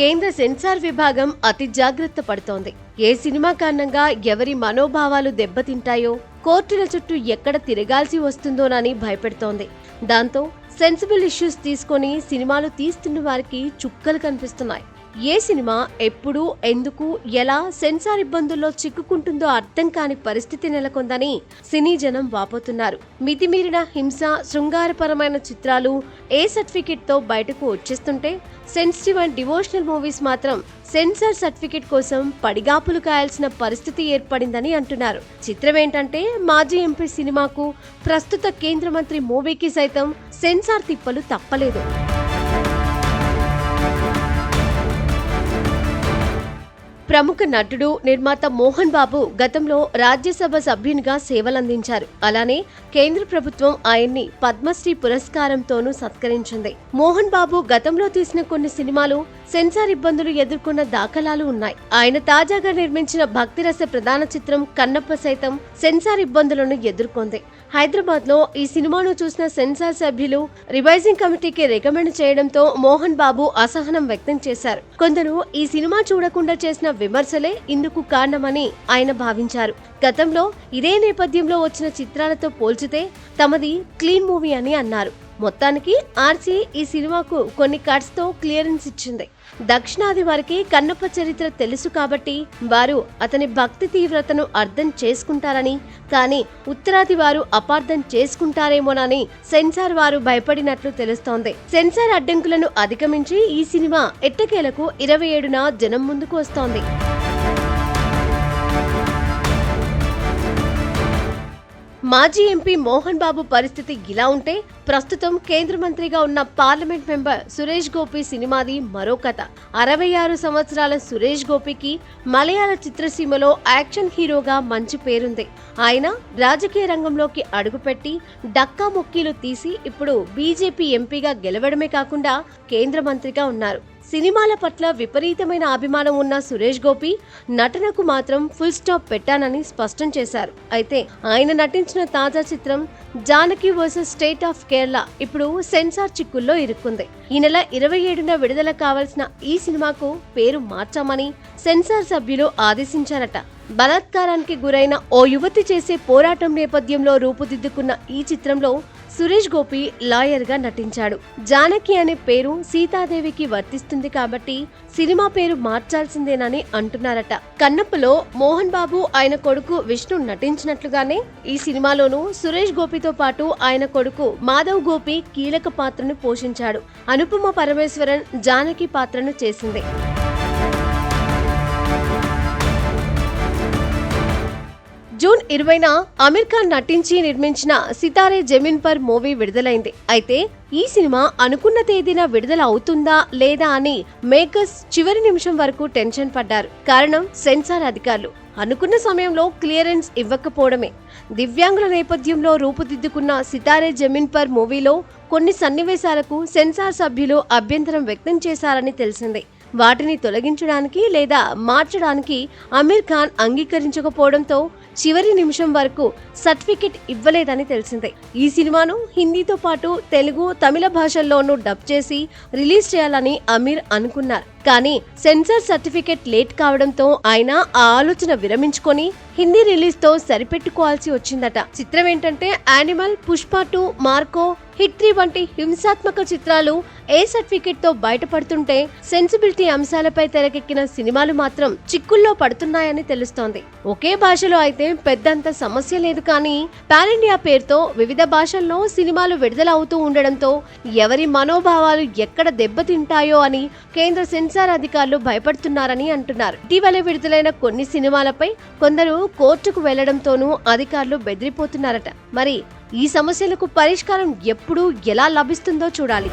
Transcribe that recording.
కేంద్ర సెన్సార్ విభాగం అతి జాగ్రత్త పడుతోంది. ఏ సినిమా కారణంగా ఎవరి మనోభావాలు దెబ్బతింటాయో, కోర్టుల చుట్టూ ఎక్కడ తిరగాల్సి వస్తుందోనని భయపెడుతోంది. దాంతో సెన్సిబుల్ ఇష్యూస్ తీసుకొని సినిమాలు తీస్తున్న వారికి చుక్కలు కనిపిస్తున్నాయి. ఏ సినిమా ఎప్పుడు, ఎందుకు, ఎలా సెన్సార్ ఇబ్బందుల్లో చిక్కుకుంటుందో అర్థం కాని పరిస్థితి నెలకొందని సినీ జనం వాపోతున్నారు. మితిమీరిన హింస, శృంగారపరమైన చిత్రాలు ఏ సర్టిఫికెట్ తో బయటకు వచ్చేస్తుంటే, సెన్సిటివ్ అండ్ డివోషనల్ మూవీస్ మాత్రం సెన్సార్ సర్టిఫికెట్ కోసం పడిగాపులు కాయాల్సిన పరిస్థితి ఏర్పడిందని అంటున్నారు. చిత్రం ఏంటంటే, మాజీ ఎంపీ సినిమాకు ప్రస్తుత కేంద్ర మంత్రి మూవీకి సైతం సెన్సార్ తిప్పలు తప్పలేదు. ప్రముఖ నటుడు, నిర్మాత మోహన్ బాబు గతంలో రాజ్యసభ సభ్యునిగా సేవలందించారు. అలానే కేంద్ర ప్రభుత్వం ఆయన్ని పద్మశ్రీ పురస్కారంతోనూ సత్కరించింది. మోహన్ బాబు గతంలో తీసిన కొన్ని సినిమాలు సెన్సార్ ఇబ్బందులు ఎదుర్కొన్న దాఖలాలు ఉన్నాయి. ఆయన తాజాగా నిర్మించిన భక్తిరస ప్రధాన చిత్రం కన్నప్ప సైతం సెన్సార్ ఇబ్బందులను ఎదుర్కొంది. హైదరాబాద్ లో ఈ సినిమాను చూసిన సెన్సార్ సభ్యులు రివైజింగ్ కమిటీకి రికమెండ్ చేయడంతో మోహన్ బాబు అసహనం వ్యక్తం చేశారు. కొందరు ఈ సినిమా చూడకుండా చేసిన విమర్శలే ఇందుకు కారణమని ఆయన భావించారు. గతంలో ఇదే నేపథ్యంలో వచ్చిన చిత్రాలతో పోల్చితే తమది క్లీన్ మూవీ అని అన్నారు. మొత్తానికి ఆర్సీ ఈ సినిమాకు కొన్ని కట్స్ తో క్లియరెన్స్ ఇచ్చింది. దక్షిణాది వారికి కన్నప్ప చరిత్ర తెలుసు కాబట్టి వారు అతని భక్తి తీవ్రతను అర్థం చేసుకుంటారని, కానీ ఉత్తరాది వారు అపార్థం చేసుకుంటారేమోనని సెన్సార్ వారు భయపడినట్లు తెలుస్తోంది. సెన్సార్ అడ్డంకులను అధిగమించి ఈ సినిమా ఎట్టకేలకు 27న జనం ముందుకు వస్తోంది. మాజీ ఎంపీ మోహన్ బాబు పరిస్థితి ఇలా ఉంటే, ప్రస్తుతం కేంద్ర మంత్రిగా ఉన్న పార్లమెంట్ మెంబర్ సురేష్ గోపి సినిమాది మరో కథ. 66 సంవత్సరాల సురేష్ గోపికి మలయాళ చిత్రసీమలో యాక్షన్ హీరోగా మంచి పేరుంది. ఆయన రాజకీయ రంగంలోకి అడుగుపెట్టి డక్కా ముక్కీలు తీసి ఇప్పుడు బీజేపీ ఎంపీగా గెలవడమే కాకుండా కేంద్ర మంత్రిగా ఉన్నారు. సినిమాల పట్ల విపరీతమైన అభిమానం ఉన్న సురేష్ గోపి నటనకు మాత్రం ఫుల్ స్టాప్ పెట్టానని స్పష్టం చేశారు. అయితే ఆయన నటించిన తాజా చిత్రం Janaki versus state of Kerala ఇప్పుడు సెన్సార్ చిక్కుల్లో ఇరుక్కుంది. ఈ నెల 27న విడుదల కావాల్సిన ఈ సినిమాకు పేరు మార్చామని సెన్సార్ సభ్యులు ఆదేశించారట. బలాత్కారానికి గురైన ఓ యువతి చేసే పోరాటం నేపథ్యంలో రూపుదిద్దుకున్న ఈ చిత్రంలో సురేష్ గోపి లాయర్ గా నటించాడు. జానకి అనే పేరు సీతాదేవికి వర్తిస్తుంది కాబట్టి సినిమా పేరు మార్చాల్సిందేనని అంటున్నారట. కన్నప్పలో మోహన్ బాబు, ఆయన కొడుకు విష్ణు నటించినట్లుగానే ఈ సినిమాలోనూ సురేష్ గోపితో పాటు ఆయన కొడుకు మాధవ్ గోపి కీలక పాత్రను పోషించాడు. అనుపమ పరమేశ్వరన్ జానకి పాత్రను చేసింది. జూన్ 20న అమీర్ ఖాన్ నటించి నిర్మించిన సితారే జమీన్ పర్ మూవీ విడుదలైంది. అయితే ఈ సినిమా అనుకున్న తేదీన విడుదల అవుతుందా లేదా అని మేకర్స్ చివరి నిమిషం వరకు టెన్షన్ పడ్డారు. కారణం సెన్సార్ అధికారులు అనుకున్న సమయంలో క్లియరెన్స్ ఇవ్వకపోవడమే. దివ్యాంగుల నేపథ్యంలో రూపుదిద్దుకున్న సితారే జమీన్ పర్ మూవీలో కొన్ని సన్నివేశాలకు సెన్సార్ సభ్యులు అభ్యంతరం వ్యక్తం చేశారని తెలిసింది. వాటిని తొలగించడానికి లేదా మార్చడానికి అమీర్ ఖాన్ అంగీకరించకపోవడంతో చివరి నిమిషం వరకు సర్టిఫికెట్ ఇవ్వలేదని తెలిసిందే. ఈ సినిమాను హిందీతో పాటు తెలుగు, తమిళ భాషల్లోనూ డబ్ చేసి రిలీజ్ చేయాలని అమీర్ అనుకున్నారు. కానీ సెన్సార్ సర్టిఫికెట్ లేట్ కావడంతో ఆయన ఆ ఆలోచన విరమించుకొని హిందీ రిలీజ్ తో సరిపెట్టుకోవాల్సి వచ్చిందట. చిత్రం ఏంటంటే, యానిమల్, పుష్ప 2, మార్కో, హిట్ 3 వంటి హింసాత్మక చిత్రాలు ఏ సర్టిఫికెట్ తో బయటపడుతుంటే, సెన్సిబిలిటీ అంశాలపై తెరకెక్కిన సినిమాలు మాత్రం చిక్కుల్లో పడుతున్నాయని తెలుస్తోంది. ఒకే భాషలో అయితే పెద్దంత సమస్య లేదు, కానీ పాన్ ఇండియా పేరుతో వివిధ భాషల్లో సినిమాలు విడుదల అవుతూ ఉండడంతో ఎవరి మనోభావాలు ఎక్కడ దెబ్బతింటాయో అని కేంద్ర సెన్సార్ అధికారులు భయపడుతున్నారని అంటున్నారు. ఇటీవలే విడుదలైన కొన్ని సినిమాలపై కొందరు కోర్టుకు వెళ్లడంతోనూ అధికారులు బెదిరిపోతున్నారట. మరి ఈ సమస్యలకు పరిష్కారం ఎప్పుడు, ఎలా లభిస్తుందో చూడాలి.